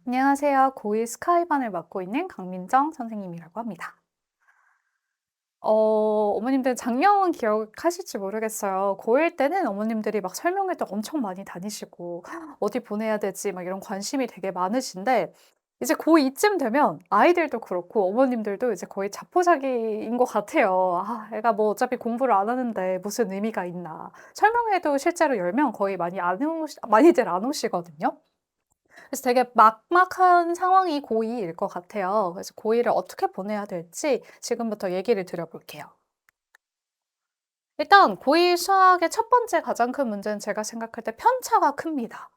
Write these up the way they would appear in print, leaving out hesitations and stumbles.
안녕하세요. 고1 스카이반을 맡고 있는 강민정 선생님이라고 합니다. 어머님들 작년 기억하실지 모르겠어요. 고1 때는 어머님들이 막 설명회도 엄청 많이 다니시고 어디 보내야 될지 막 이런 관심이 되게 많으신데 이제 고2쯤 되면 아이들도 그렇고 어머님들도 이제 거의 자포자기인 것 같아요. '아 애가 뭐 어차피 공부를 안 하는데 무슨 의미가 있나.' 설명회도 실제로 열면 거의 많이들 안 오시거든요. 그래서 되게 막막한 상황이 고2일 것 같아요. 그래서 고2를 어떻게 보내야 될지 지금부터 얘기를 드려 볼게요. 일단 고2 수학의 첫 번째 가장 큰 문제는 제가 생각할 때 편차가 큽니다.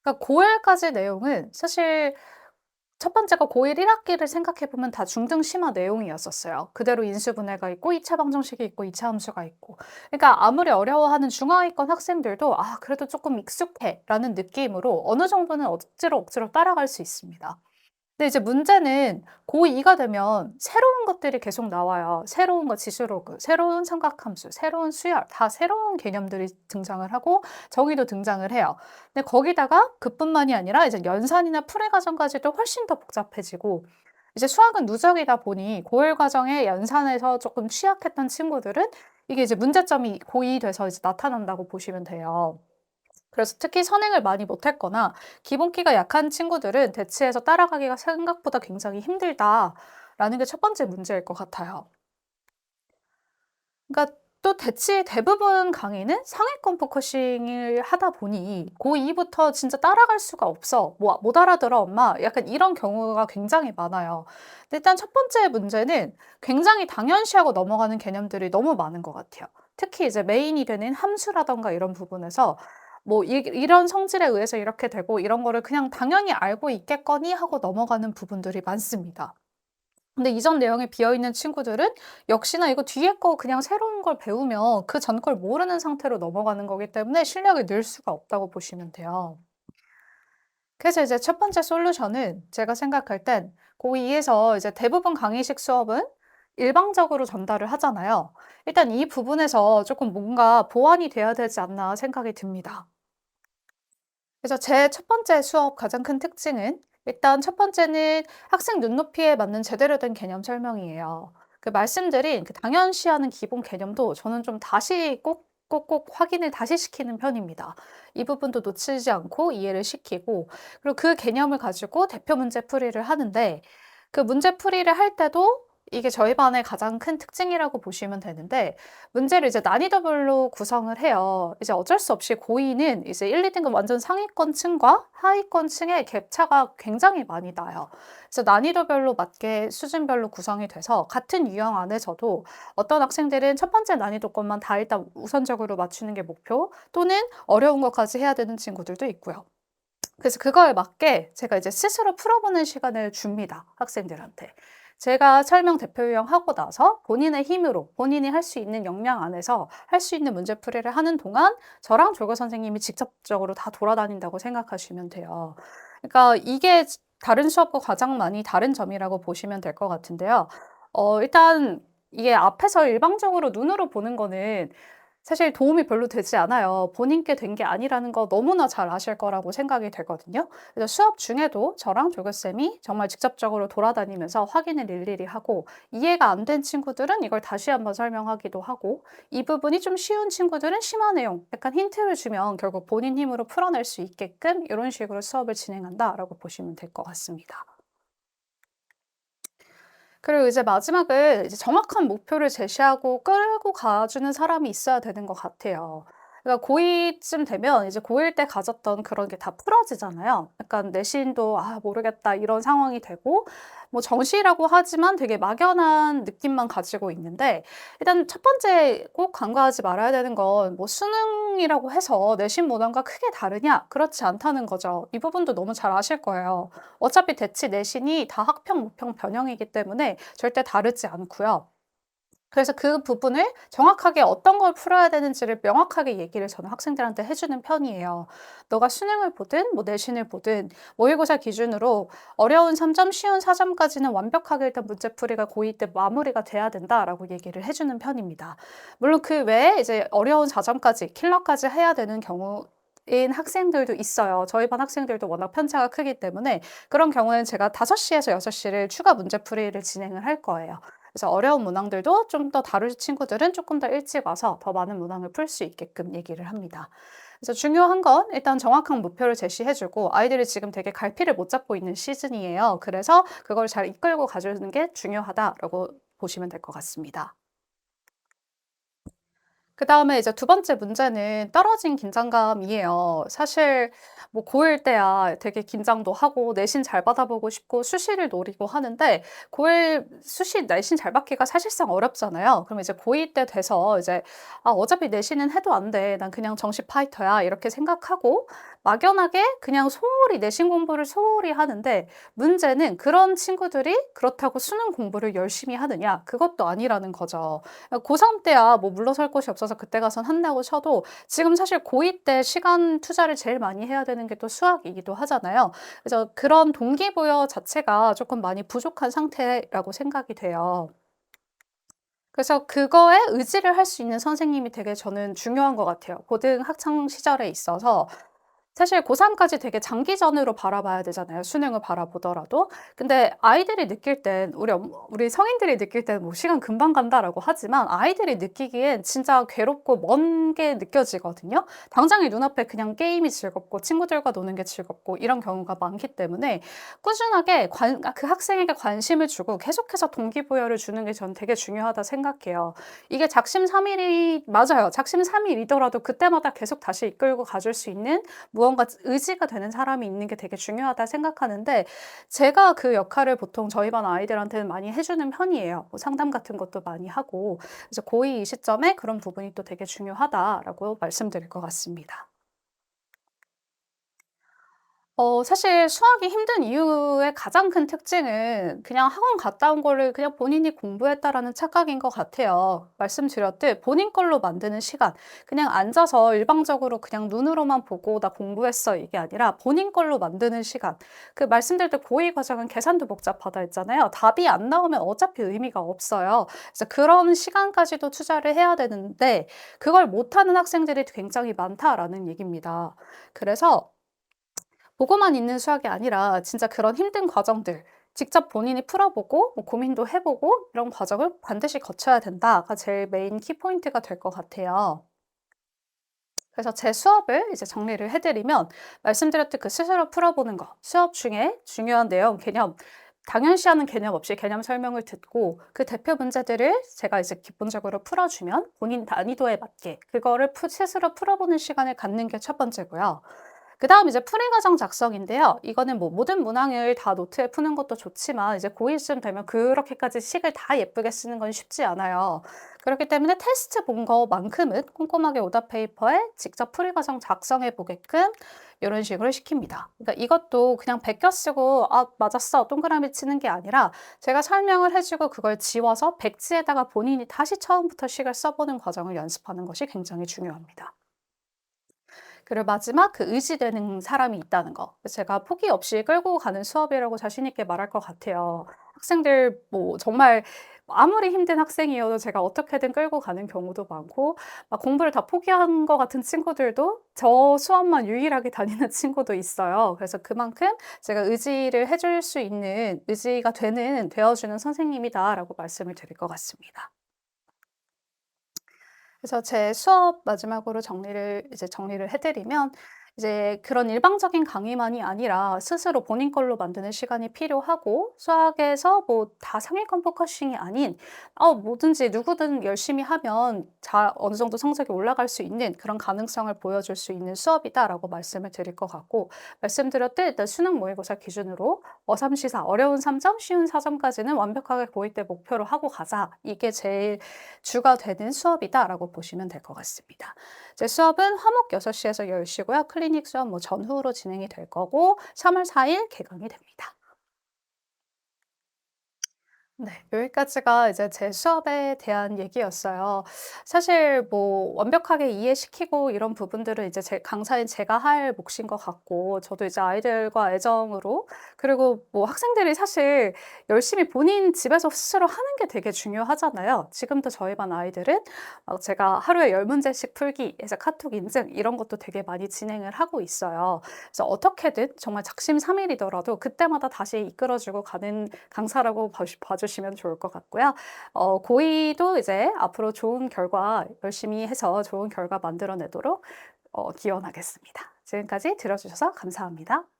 그러니까 고1까지 내용은 사실 첫 번째가 고1 1학기를 생각해 보면 다 중등 심화 내용이었었어요. 그대로 인수분해가 있고 2차 방정식이 있고 2차 함수가 있고. 그러니까 아무리 어려워하는 중하위권 학생들도 '아 그래도 조금 익숙해.'라는 느낌으로 어느 정도는 억지로 따라갈 수 있습니다. 근데 이제 문제는 고2가 되면 새로운 것들이 계속 나와요. 새로운 거 지수로그, 새로운 삼각함수, 새로운 수열, 다 새로운 개념들이 등장을 하고 정의도 등장을 해요. 근데 거기다가 그뿐만이 아니라 이제 연산이나 풀이 과정까지도 훨씬 더 복잡해지고 이제 수학은 누적이다 보니 고1 과정의 연산에서 조금 취약했던 친구들은 이게 이제 문제점이 고2 돼서 이제 나타난다고 보시면 돼요. 그래서 특히 선행을 많이 못했거나 기본기가 약한 친구들은 대치해서 따라가기가 생각보다 굉장히 힘들다라는 게 첫 번째 문제일 것 같아요. 그러니까 또 대치 대부분 강의는 상위권 포커싱을 하다 보니 고2부터 진짜 따라갈 수가 없어. 뭐 "못 알아들어 엄마." 약간 이런 경우가 굉장히 많아요. 근데 일단 첫 번째 문제는 굉장히 당연시하고 넘어가는 개념들이 너무 많은 것 같아요. 특히 이제 메인이 되는 함수라든가 이런 부분에서 뭐 이런 성질에 의해서 이렇게 되고 이런 거를 그냥 당연히 알고 있겠거니 하고 넘어가는 부분들이 많습니다. 근데 이전 내용에 비어 있는 친구들은 역시나 이거 뒤에 거 그냥 새로운 걸 배우면 그 전 걸 모르는 상태로 넘어가는 거기 때문에 실력이 늘 수가 없다고 보시면 돼요. 그래서 이제 첫 번째 솔루션은 제가 생각할 땐 고2에서 이제 대부분 강의식 수업은 일방적으로 전달을 하잖아요. 일단 이 부분에서 조금 뭔가 보완이 돼야 되지 않나 생각이 듭니다. 그래서 제 첫 번째 수업 가장 큰 특징은 일단 첫 번째는 학생 눈높이에 맞는 제대로 된 개념 설명이에요. 그 말씀드린 그 당연시하는 기본 개념도 저는 좀 다시 꼭꼭꼭 확인을 다시 시키는 편입니다. 이 부분도 놓치지 않고 이해를 시키고 그리고 그 개념을 가지고 대표 문제 풀이를 하는데 그 문제 풀이를 할 때도 이게 저희 반의 가장 큰 특징이라고 보시면 되는데 문제를 이제 난이도별로 구성을 해요. 이제 어쩔 수 없이 고2는 이제 1, 2등급 완전 상위권 층과 하위권 층의 갭차가 굉장히 많이 나요. 그래서 난이도별로 맞게 수준별로 구성이 돼서 같은 유형 안에서도 어떤 학생들은 첫 번째 난이도권만 다 일단 우선적으로 맞추는 게 목표 또는 어려운 것까지 해야 되는 친구들도 있고요. 그래서 그거에 맞게 제가 이제 스스로 풀어보는 시간을 줍니다, 학생들한테. 제가 설명 대표 유형하고 나서 본인의 힘으로 본인이 할 수 있는 역량 안에서 할 수 있는 문제풀이를 하는 동안 저랑 조교 선생님이 직접적으로 다 돌아다닌다고 생각하시면 돼요. 그러니까 이게 다른 수업과 가장 많이 다른 점이라고 보시면 될 것 같은데요. 일단 이게 앞에서 일방적으로 눈으로 보는 거는 사실 도움이 별로 되지 않아요. 본인께 된 게 아니라는 거 너무나 잘 아실 거라고 생각이 되거든요. 그래서 수업 중에도 저랑 조교쌤이 정말 직접적으로 돌아다니면서 확인을 일일이 하고 이해가 안 된 친구들은 이걸 다시 한번 설명하기도 하고 이 부분이 좀 쉬운 친구들은 심화 내용, 약간 힌트를 주면 결국 본인 힘으로 풀어낼 수 있게끔 이런 식으로 수업을 진행한다라고 보시면 될 것 같습니다. 그리고 이제 마지막은 이제 정확한 목표를 제시하고 끌고 가주는 사람이 있어야 되는 것 같아요. 그러니까 고2쯤 되면 이제 고1 때 가졌던 그런 게 다 풀어지잖아요. 약간 내신도 '아 모르겠다.' 이런 상황이 되고 뭐 정시라고 하지만 되게 막연한 느낌만 가지고 있는데 일단 첫 번째 꼭 간과하지 말아야 되는 건 뭐 '수능이라고 해서 내신 문항과 크게 다르냐?' 그렇지 않다는 거죠. 이 부분도 너무 잘 아실 거예요. 어차피 대치 내신이 다 학평, 모평 변형이기 때문에 절대 다르지 않고요. 그래서 그 부분을 정확하게 어떤 걸 풀어야 되는지를 명확하게 얘기를 저는 학생들한테 해 주는 편이에요. "너가 수능을 보든 뭐 내신을 보든 모의고사 기준으로 어려운 3 점, 쉬운 4 점까지는 완벽하게 일단 문제풀이가 고2 때 마무리가 돼야 된다."라고 얘기를 해 주는 편입니다. 물론 그 외에 이제 어려운 4 점까지 킬러까지 해야 되는 경우 인 학생들도 있어요. 저희 반 학생들도 워낙 편차가 크기 때문에 그런 경우에는 제가 5시 에서 6시 를 추가 문제풀이를 진행을 할 거예요. 그래서 어려운 문항들도 좀 더 다룰 친구들은 쪼끔 더 일찍 와서 더 많은 문항을 풀 수 있게끔 얘기를 합니다. 그래서 중요한 건 일단 정확한 목표를 제시해 주고 아이들이 지금 되게 갈피를 못 잡고 있는 시즌이에요. 그래서 그걸 잘 이끌고 가주는 게 중요하다라고 보시면 될 것 같습니다. 그다음에 이제 두 번째 문제는 떨어진 긴장감이에요. 사실 뭐 고1 때야 되게 긴장도 하고 내신 잘 받아보고 싶고 수시를 노리고 하는데 고1 수시 내신 잘 받기가 사실상 어렵잖아요. 그럼 이제 고2 때 돼서 이제 '아 어차피 내신은 해도 안 돼. 난 그냥 정시 파이터야.' 이렇게 생각하고 막연하게 그냥 소홀히 내신 공부를 소홀히 하는데 문제는 그런 친구들이 그렇다고 수능 공부를 열심히 하느냐? 그것도 아니라는 거죠. 고3 때야 뭐 물러설 곳이 없어서 그때 가선 한다고 쳐도 지금 사실 고2 때 시간 투자를 제일 많이 해야 되는 게 또 수학이기도 하잖아요. 그래서 그런 동기부여 자체가 조금 많이 부족한 상태라고 생각이 돼요. 그래서 그거에 의지를 할 수 있는 선생님이 되게 저는 중요한 것 같아요. 고등 학창 시절에 있어서 사실 고3 까지 되게 장기전으로 바라봐야 되잖아요, 수능을 바라보더라도. 근데 아이들이 느낄 땐 우리 성인들이 느낄 때는 뭐 '시간 금방 간다.'라고 하지만 아이들이 느끼기엔 진짜 괴롭고 먼 게 느껴지거든요. 당장에 눈앞에 그냥 게임이 즐겁고 친구들과 노는 게 즐겁고 이런 경우가 많기 때문에 꾸준하게 그 학생에게 관심을 주고 계속해서 동기부여를 주는 게 저는 되게 중요하다 생각해요. 이게 작심삼일이 맞아요. 작심삼일이더라도 그때마다 계속 다시 이끌고 가줄 수 있는 무언가 의지가 되는 사람이 있는 게 되게 중요하다 생각하는데 제가 그 역할을 보통 저희 반 아이들한테는 많이 해 주는 편이에요. 뭐 상담 같은 것도 많이 하고. 그래서 고2 이 시점에 그런 부분이 또 되게 중요하다라고 말씀드릴 것 같습니다. 사실 수학이 힘든 이유의 가장 큰 특징은 그냥 학원 갔다 온 거를 그냥 본인이 공부했다라는 착각인 것 같아요. 말씀드렸듯 본인 걸로 만드는 시간, 그냥 앉아서 일방적으로 그냥 눈으로만 보고 "나 공부했어." 이게 아니라 본인 걸로 만드는 시간. 그 말씀드릴 때 고2 과정은 계산도 복잡하다 했잖아요. 답이 안 나오면 어차피 의미가 없어요. 그래서 그런 시간까지도 투자를 해야 되는데 그걸 못하는 학생들이 굉장히 많다라는 얘기입니다. 그래서 보고만 있는 수학이 아니라 진짜 그런 힘든 과정들 직접 본인이 풀어보고 뭐 고민도 해보고 이런 과정을 반드시 거쳐야 된다가 제일 메인 키포인트가 될 것 같아요. 그래서 제 수업을 이제 정리를 해드리면 말씀드렸듯 그 스스로 풀어보는 거, 수업 중에 중요한 내용, 개념, 당연시하는 개념 없이 개념 설명을 듣고 그 대표 문제들을 제가 이제 기본적으로 풀어주면 본인 난이도에 맞게 그거를 스스로 풀어보는 시간을 갖는 게 첫 번째고요. 그다음 이제 풀이 과정 작성인데요. 이거는 뭐 모든 문항을 다 노트에 푸는 것도 좋지만 이제 고1쯤 되면 그렇게까지 식을 다 예쁘게 쓰는 건 쉽지 않아요. 그렇기 때문에 테스트 본 거만큼은 꼼꼼하게 오답 페이퍼에 직접 풀이 과정 작성해 보게끔 이런 식으로 시킵니다. 그러니까 이것도 그냥 베껴 쓰고 '아 맞았어.' 동그라미 치는 게 아니라 제가 설명을 해 주고 그걸 지워서 백지에다가 본인이 다시 처음부터 식을 써 보는 과정을 연습하는 것이 굉장히 중요합니다. 그리고 마지막 그 의지되는 사람이 있다는 거. 그래서 제가 포기 없이 끌고 가는 수업이라고 자신 있게 말할 것 같아요. 학생들 뭐 정말 아무리 힘든 학생이어도 제가 어떻게든 끌고 가는 경우도 많고 막 공부를 다 포기한 것 같은 친구들도 저 수업만 유일하게 다니는 친구도 있어요. 그래서 그만큼 제가 의지를 해줄 수 있는 의지가 되어 주는 선생님이다라고 말씀을 드릴 것 같습니다. 그래서 제 수업 마지막으로 정리를 해 드리면 이제 그런 일방적인 강의만이 아니라 스스로 본인 걸로 만드는 시간이 필요하고 수학에서 뭐 다 상위권 포커싱이 아닌 뭐든지 누구든 열심히 하면 어느 정도 성적이 올라갈 수 있는 그런 가능성을 보여줄 수 있는 수업이다라고 말씀을 드릴 것 같고 말씀드렸듯 일단 수능 모의고사 기준으로 어삼시사 어려운 3점 쉬운 4점까지는 완벽하게 고1 때 목표로 하고 가자. 이게 제일 주가 되는 수업이다라고 보시면 될 것 같습니다. 제 수업은 화목 6시 에서 10시 고요. 클리닉 수업 뭐 전후로 진행이 될 거고 3월 4일 개강이 됩니다. 네. 여기까지가 이제 제 수업에 대한 얘기였어요. 사실 뭐 완벽하게 이해시키고 이런 부분들은 이제 제 강사인 제가 할 몫인 것 같고 저도 이제 아이들과 애정으로 그리고 뭐 학생들이 사실 열심히 본인 집에서 스스로 하는 게 되게 중요하잖아요. 지금도 저희 반 아이들은 제가 하루에 10문제씩 풀기에서 카톡 인증 이런 것도 되게 많이 진행을 하고 있어요. 그래서 어떻게든 정말 작심삼일이더라도 그때마다 다시 이끌어 주고 가는 강사라고 봐주시면 좋을 것 같고요. 고2도 이제 앞으로 좋은 결과 열심히 해서 좋은 결과 만들어내도록 기원하겠습니다. 지금까지 들어주셔서 감사합니다.